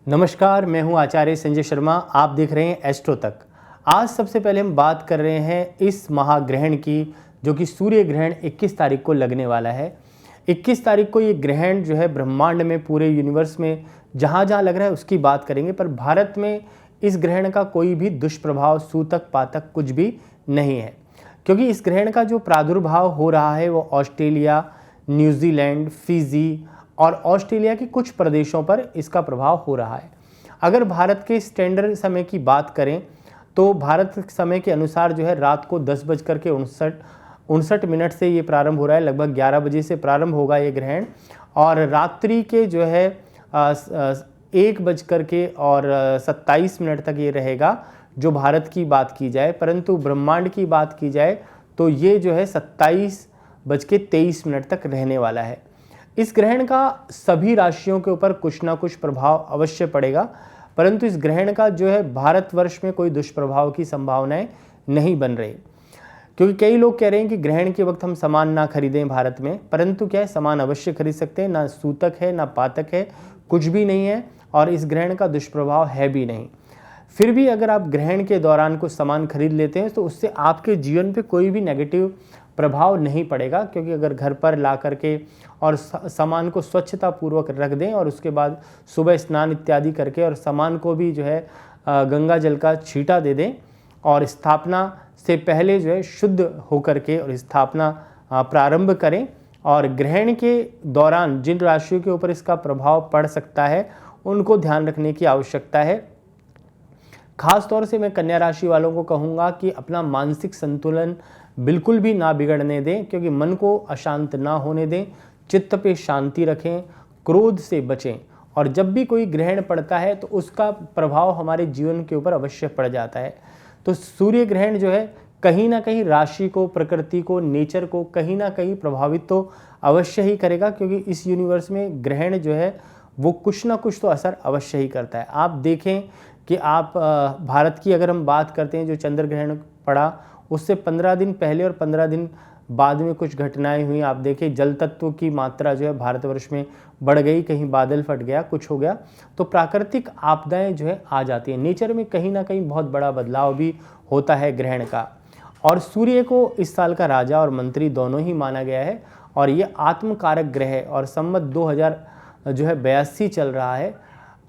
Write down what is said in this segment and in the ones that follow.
नमस्कार, मैं हूं आचार्य संजय शर्मा। आप देख रहे हैं एस्ट्रो तक। आज सबसे पहले हम बात कर रहे हैं इस महाग्रहण की, जो कि सूर्य ग्रहण 21 तारीख को लगने वाला है। 21 तारीख को ये ग्रहण जो है ब्रह्मांड में, पूरे यूनिवर्स में जहाँ जहाँ लग रहा है उसकी बात करेंगे। पर भारत में इस ग्रहण का कोई भी दुष्प्रभाव, सूतक पातक कुछ भी नहीं है, क्योंकि इस ग्रहण का जो प्रादुर्भाव हो रहा है वो ऑस्ट्रेलिया, न्यूजीलैंड, फिजी और ऑस्ट्रेलिया के कुछ प्रदेशों पर इसका प्रभाव हो रहा है। अगर भारत के स्टैंडर्ड समय की बात करें तो भारत समय के अनुसार जो है रात को 10:59 से ये प्रारंभ हो रहा है। लगभग 11 बजे से प्रारंभ होगा ये ग्रहण और रात्रि के जो है 1:27 तक ये रहेगा, जो भारत की बात की जाए। परंतु ब्रह्मांड की बात की जाए तो ये जो है 27:23 तक रहने वाला है। इस ग्रहण का सभी राशियों के ऊपर कुछ ना कुछ प्रभाव अवश्य पड़ेगा, परंतु इस ग्रहण का जो है भारतवर्ष में कोई दुष्प्रभाव की संभावनाएं नहीं बन रही, क्योंकि कई लोग कह रहे हैं कि ग्रहण के वक्त हम सामान ना खरीदें भारत में। परंतु क्या है, सामान अवश्य खरीद सकते हैं। ना सूतक है, ना पातक है, कुछ भी नहीं है और इस ग्रहण का दुष्प्रभाव है भी नहीं। फिर भी अगर आप ग्रहण के दौरान कुछ सामान खरीद लेते हैं तो उससे आपके जीवन पे कोई भी नेगेटिव प्रभाव नहीं पड़ेगा, क्योंकि अगर घर पर ला करके और सामान को स्वच्छता पूर्वक रख दें और उसके बाद सुबह स्नान इत्यादि करके और सामान को भी जो है गंगा जल का छींटा दे दें और स्थापना से पहले जो है शुद्ध होकर के और स्थापना प्रारंभ करें। और ग्रहण के दौरान जिन राशियों के ऊपर इसका प्रभाव पड़ सकता है उनको ध्यान रखने की आवश्यकता है। खास तौर से मैं कन्या राशि वालों को कहूँगा कि अपना मानसिक संतुलन बिल्कुल भी ना बिगड़ने दें, क्योंकि मन को अशांत ना होने दें, चित्त पे शांति रखें, क्रोध से बचें। और जब भी कोई ग्रहण पड़ता है तो उसका प्रभाव हमारे जीवन के ऊपर अवश्य पड़ जाता है। तो सूर्य ग्रहण जो है कहीं ना कहीं राशि को, प्रकृति को, नेचर को कहीं ना कहीं प्रभावित तो अवश्य ही करेगा, क्योंकि इस यूनिवर्स में ग्रहण जो है वो कुछ ना कुछ तो असर अवश्य ही करता है। आप देखें कि आप भारत की अगर हम बात करते हैं, जो चंद्र ग्रहण पड़ा उससे 15 दिन पहले और 15 दिन बाद में कुछ घटनाएं हुई। आप देखें जल तत्व की मात्रा जो है भारतवर्ष में बढ़ गई, कहीं बादल फट गया, कुछ हो गया। तो प्राकृतिक आपदाएं जो है आ जाती हैं। नेचर में कहीं ना कहीं बहुत बड़ा बदलाव भी होता है ग्रहण का। और सूर्य को इस साल का राजा और मंत्री दोनों ही माना गया है और ये आत्मकारक ग्रह है और संवत 2082 चल रहा है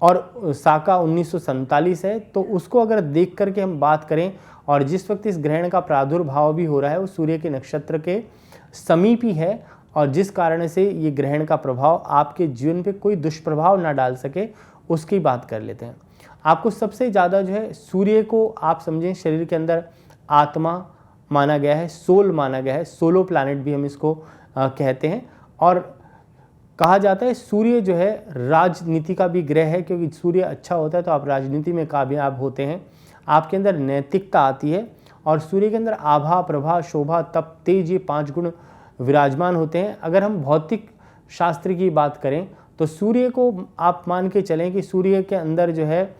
और साका 1947 है। तो उसको अगर देख करके हम बात करें और जिस वक्त इस ग्रहण का प्रादुर्भाव भी हो रहा है वो सूर्य के नक्षत्र के समीप ही है, और जिस कारण से ये ग्रहण का प्रभाव आपके जीवन पे कोई दुष्प्रभाव ना डाल सके उसकी बात कर लेते हैं। आपको सबसे ज़्यादा जो है सूर्य को आप समझें शरीर के अंदर आत्मा माना गया है, सोल माना गया है, सोलो प्लैनेट भी हम इसको कहते हैं। और कहा जाता है सूर्य जो है राजनीति का भी ग्रह है, क्योंकि सूर्य अच्छा होता है तो आप राजनीति में कामयाब होते हैं, आपके अंदर नैतिकता आती है। और सूर्य के अंदर आभा, प्रभा, शोभा, तप, तेज, ये 5 गुण विराजमान होते हैं। अगर हम भौतिक शास्त्र की बात करें तो सूर्य को आप मान के चलें कि सूर्य के अंदर जो है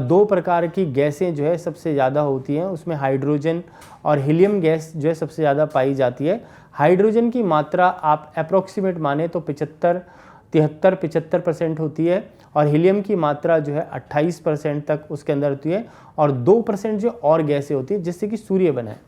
2 प्रकार की गैसें जो है सबसे ज़्यादा होती हैं। उसमें हाइड्रोजन और हीलियम गैस जो है सबसे ज़्यादा पाई जाती है। हाइड्रोजन की मात्रा आप अप्रॉक्सीमेट माने तो 75% होती है और हीलियम की मात्रा जो है 28% तक उसके अंदर होती है और 2% जो और गैसें होती है जिससे कि सूर्य बना है।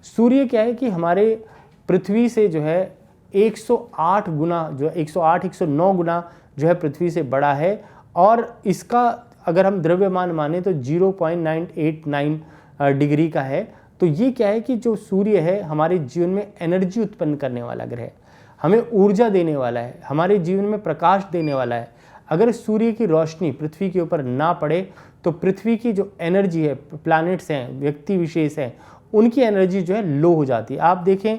सूर्य क्या है कि हमारे पृथ्वी से जो है 108 गुना, जो 109 गुना जो है पृथ्वी से बड़ा है। और इसका अगर हम द्रव्यमान माने तो 0.989 डिग्री का है। तो ये क्या है कि जो सूर्य है हमारे जीवन में एनर्जी उत्पन्न करने वाला ग्रह है, हमें ऊर्जा देने वाला है, हमारे जीवन में प्रकाश देने वाला है। अगर सूर्य की रोशनी पृथ्वी के ऊपर ना पड़े तो पृथ्वी की जो एनर्जी है, प्लैनेट्स हैं, व्यक्ति विशेष हैं, उनकी एनर्जी जो है लो हो जाती है। आप देखें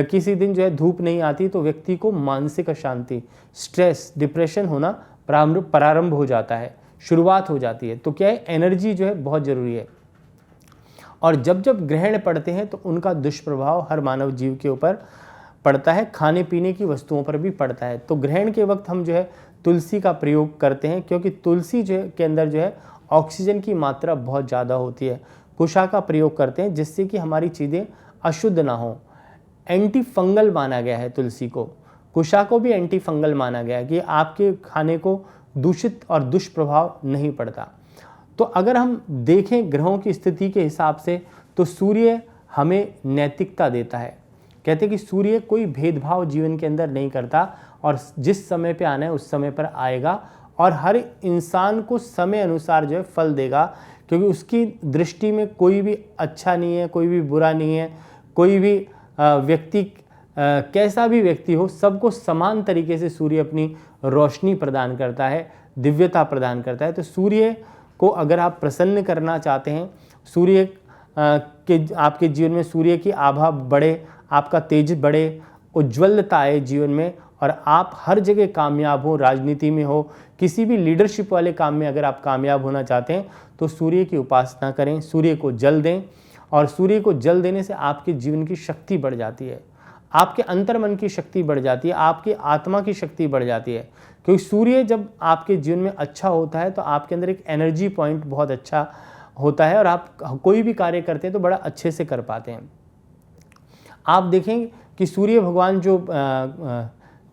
किसी दिन जो है धूप नहीं आती तो व्यक्ति को मानसिक अशांति, स्ट्रेस, डिप्रेशन होना प्रारंभ हो जाता है, शुरुआत हो जाती है। तो क्या है, एनर्जी जो है बहुत ज़रूरी है। और जब जब ग्रहण पड़ते हैं तो उनका दुष्प्रभाव हर मानव जीव के ऊपर पड़ता है, खाने पीने की वस्तुओं पर भी पड़ता है। तो ग्रहण के वक्त हम जो है तुलसी का प्रयोग करते हैं, क्योंकि तुलसी जो के अंदर जो है ऑक्सीजन की मात्रा बहुत ज़्यादा होती है। कुशा का प्रयोग करते हैं जिससे कि हमारी चीज़ें अशुद्ध ना हो। एंटी फंगल माना गया है तुलसी को, कुशा को भी एंटी फंगल माना गया है कि आपके खाने को दूषित और दुष्प्रभाव नहीं पड़ता। तो अगर हम देखें ग्रहों की स्थिति के हिसाब से तो सूर्य हमें नैतिकता देता है। कहते हैं कि सूर्य कोई भेदभाव जीवन के अंदर नहीं करता और जिस समय पे आना है उस समय पर आएगा और हर इंसान को समय अनुसार जो है फल देगा, क्योंकि उसकी दृष्टि में कोई भी अच्छा नहीं है, कोई भी बुरा नहीं है, कोई भी व्यक्ति कैसा भी व्यक्ति हो, सबको समान तरीके से सूर्य अपनी रोशनी प्रदान करता है, दिव्यता प्रदान करता है। तो सूर्य को अगर आप प्रसन्न करना चाहते हैं, सूर्य के आपके जीवन में सूर्य की आभा बढ़े, आपका तेज बढ़े, उज्ज्वलता आए जीवन में और आप हर जगह कामयाब हो, राजनीति में हो, किसी भी लीडरशिप वाले काम में अगर आप कामयाब होना चाहते हैं तो सूर्य की उपासना करें, सूर्य को जल दें। और सूर्य को जल देने से आपके जीवन की शक्ति बढ़ जाती है, आपके अंतर्मन की शक्ति बढ़ जाती है, आपकी आत्मा की शक्ति बढ़ जाती है। क्योंकि सूर्य जब आपके जीवन में अच्छा होता है तो आपके अंदर एक एनर्जी पॉइंट बहुत अच्छा होता है और आप कोई भी कार्य करते हैं तो बड़ा अच्छे से कर पाते हैं। आप देखें कि सूर्य भगवान जो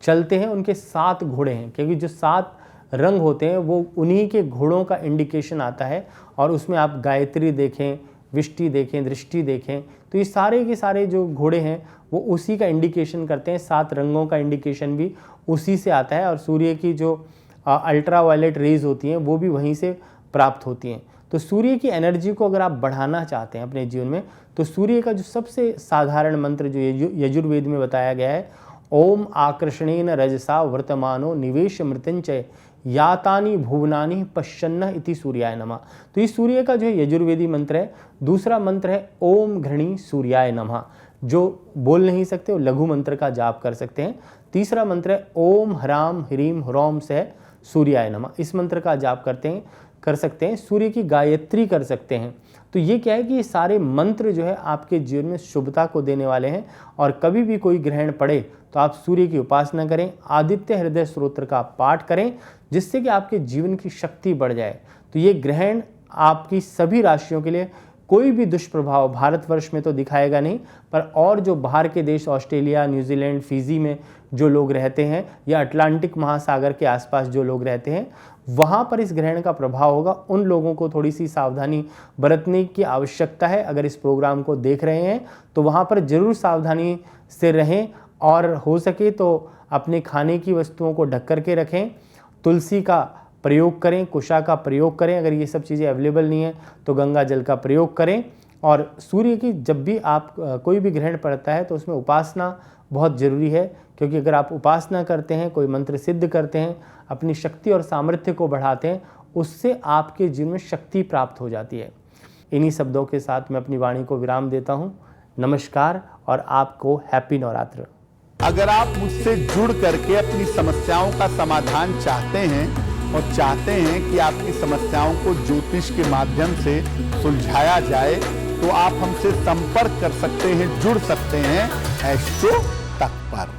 चलते हैं उनके 7 घोड़े हैं, क्योंकि जो 7 रंग होते हैं वो उन्हीं के घोड़ों का इंडिकेशन आता है। और उसमें आप गायत्री देखें, विष्टि देखें, दृष्टि देखें, तो ये सारे के सारे जो घोड़े हैं वो उसी का इंडिकेशन करते हैं। 7 रंगों का इंडिकेशन भी उसी से आता है और सूर्य की जो अल्ट्रा वायलेट रेज होती हैं वो भी वहीं से प्राप्त होती हैं। तो सूर्य की एनर्जी को अगर आप बढ़ाना चाहते हैं अपने जीवन में तो सूर्य का जो सबसे साधारण मंत्र जो यजुर्वेद में बताया गया है, ओम आकर्षणेन रजसा वर्तमानो निवेश मृत्युंजय यातानि भुवनानि पश्यन्न इति सूर्याय नमः। तो ये सूर्य का जो यजुर्वेदी मंत्र है। दूसरा मंत्र है ओम घृणी सूर्याय नमः, जो बोल नहीं सकते वो लघु मंत्र का जाप कर सकते हैं। तीसरा मंत्र है ओम ह्राम ह्रीम ह्रौम से सूर्याय नमः, इस मंत्र का जाप कर सकते हैं। सूर्य की गायत्री कर सकते हैं। तो ये क्या है कि ये सारे मंत्र जो है आपके जीवन में शुभता को देने वाले हैं। और कभी भी कोई ग्रहण पड़े तो आप सूर्य की उपासना करें, आदित्य हृदय स्तोत्र का पाठ करें, जिससे कि आपके जीवन की शक्ति बढ़ जाए। तो ये ग्रहण आपकी सभी राशियों के लिए कोई भी दुष्प्रभाव भारतवर्ष में तो दिखाएगा नहीं, पर और जो बाहर के देश ऑस्ट्रेलिया, न्यूजीलैंड, फिजी में जो लोग रहते हैं या अटलांटिक महासागर के आसपास जो लोग रहते हैं वहाँ पर इस ग्रहण का प्रभाव होगा। उन लोगों को थोड़ी सी सावधानी बरतने की आवश्यकता है। अगर इस प्रोग्राम को देख रहे हैं तो वहाँ पर जरूर सावधानी से रहें और हो सके तो अपने खाने की वस्तुओं को ढक कर के रखें, तुलसी का प्रयोग करें, कुशा का प्रयोग करें। अगर ये सब चीज़ें अवेलेबल नहीं है तो गंगा जल का प्रयोग करें। और सूर्य की जब भी आप कोई भी ग्रहण पड़ता है तो उसमें उपासना बहुत ज़रूरी है, क्योंकि अगर आप उपासना करते हैं, कोई मंत्र सिद्ध करते हैं, अपनी शक्ति और सामर्थ्य को बढ़ाते हैं, उससे आपके जीवन में शक्ति प्राप्त हो जाती है। इन्हीं शब्दों के साथ मैं अपनी वाणी को विराम देता हूँ। नमस्कार और आपको हैप्पी नवरात्र। अगर आप मुझसे जुड़ करके अपनी समस्याओं का समाधान चाहते हैं और चाहते हैं कि आपकी समस्याओं को ज्योतिष के माध्यम से सुलझाया जाए तो आप हमसे संपर्क कर सकते हैं, जुड़ सकते हैं एस्ट्रो तक पर।